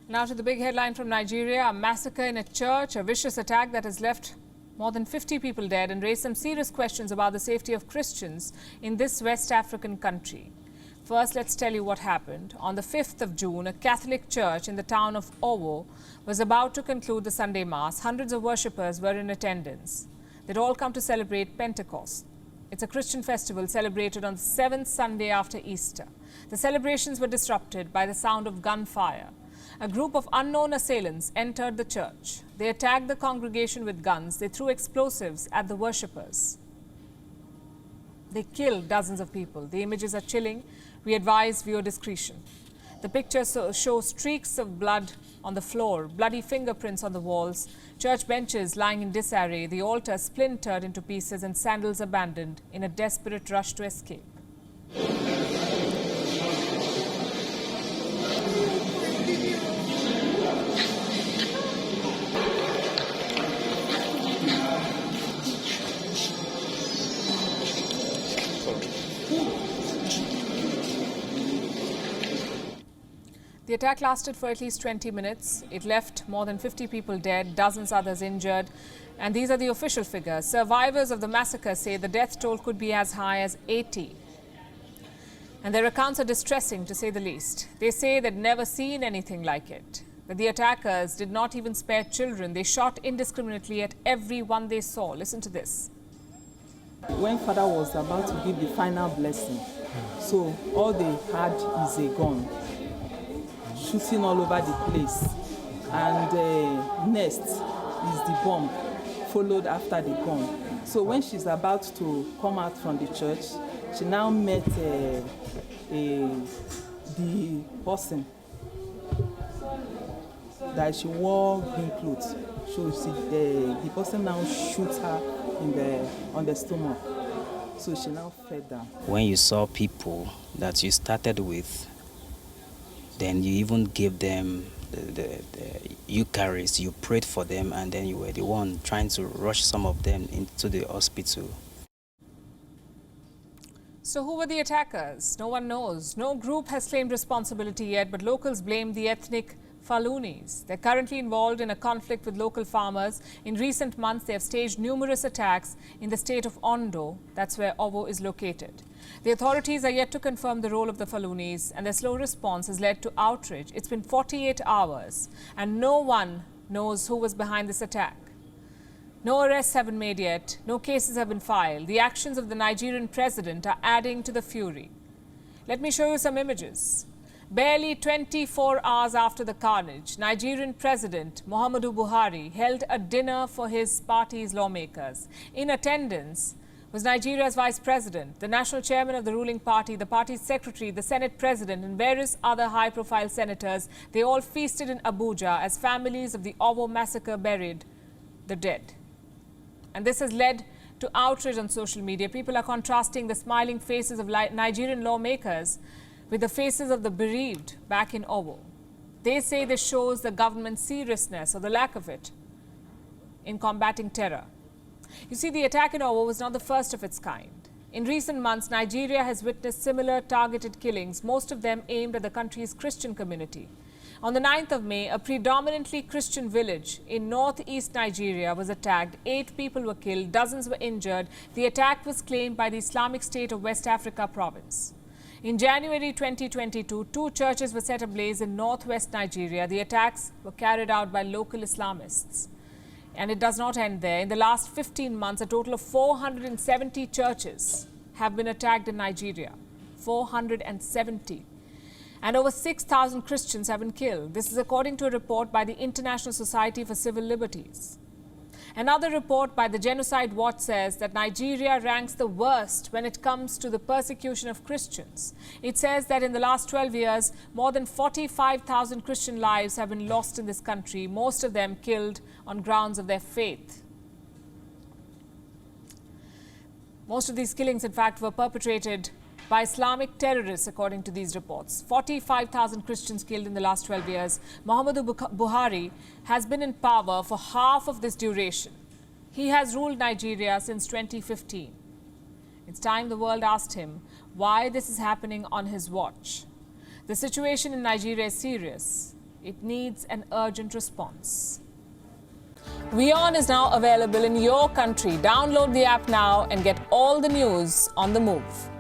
Now to the big headline from Nigeria, a massacre in a church, a vicious attack that has left more than 50 people dead and raised some serious questions about the safety of Christians in this West African country. First, let's tell you what happened. On the 5th of June, a Catholic church in the town of Owo was about to conclude the Sunday Mass. Hundreds of worshippers were in attendance. They'd all come to celebrate Pentecost. It's a Christian festival celebrated on the 7th Sunday after Easter. The celebrations were disrupted by the sound of gunfire. A group of unknown assailants entered the church. They attacked the congregation with guns. They threw explosives at the worshippers. They killed dozens of people. The images are chilling. We advise viewer discretion. The pictures show streaks of blood on the floor, bloody fingerprints on the walls, church benches lying in disarray, the altar splintered into pieces and sandals abandoned in a desperate rush to escape. The attack lasted for at least 20 minutes. It left more than 50 people dead, dozens others injured. And these are the official figures. Survivors of the massacre say the death toll could be as high as 80. And their accounts are distressing, to say the least. They say they'd never seen anything like it. That the attackers did not even spare children. They shot indiscriminately at everyone they saw. Listen to this. When Father was about to give the final blessing, so all they had is a gun, shooting all over the place, and next is the bomb, followed after the gun. So when she's about to come out from the church, she now met the person that she wore green clothes. So the person now shoots her on the stomach. So she now fell down. When you saw people that you started with, then you even gave them the Eucharist, you prayed for them, and then you were the one trying to rush some of them into the hospital. So who were the attackers? No one knows. No group has claimed responsibility yet, but locals blame the ethnic Fulunis. They're currently involved in a conflict with local farmers. In recent months, they have staged numerous attacks in the state of Ondo. That's where Owo is located. The authorities are yet to confirm the role of the Fulunis, and their slow response has led to outrage. It's been 48 hours, and no one knows who was behind this attack. No arrests have been made yet. No cases have been filed. The actions of the Nigerian president are adding to the fury. Let me show you some images. Barely 24 hours after the carnage, Nigerian President Muhammadu Buhari held a dinner for his party's lawmakers. In attendance was Nigeria's Vice President, the National Chairman of the ruling party, the party's Secretary, the Senate President, and various other high-profile senators. They all feasted in Abuja as families of the Owo massacre buried the dead. And this has led to outrage on social media. People are contrasting the smiling faces of Nigerian lawmakers with the faces of the bereaved back in Owo. They say this shows the government's seriousness, or the lack of it, in combating terror. You see, the attack in Owo was not the first of its kind. In recent months, Nigeria has witnessed similar targeted killings, most of them aimed at the country's Christian community. On the 9th of May, a predominantly Christian village in northeast Nigeria was attacked. 8 people were killed, dozens were injured. The attack was claimed by the Islamic State of West Africa province. In January 2022, 2 churches were set ablaze in northwest Nigeria. The attacks were carried out by local Islamists. And it does not end there. In the last 15 months, a total of 470 churches have been attacked in Nigeria. 470. And over 6,000 Christians have been killed. This is according to a report by the International Society for Civil Liberties. Another report by the Genocide Watch says that Nigeria ranks the worst when it comes to the persecution of Christians. It says that in the last 12 years, more than 45,000 Christian lives have been lost in this country, most of them killed on grounds of their faith. Most of these killings, in fact, were perpetrated by Islamic terrorists, according to these reports. 45,000 Christians killed in the last 12 years. Muhammadu Buhari has been in power for half of this duration. He has ruled Nigeria since 2015. It's time the world asked him why this is happening on his watch. The situation in Nigeria is serious. It needs an urgent response. WION is now available in your country. Download the app now and get all the news on the move.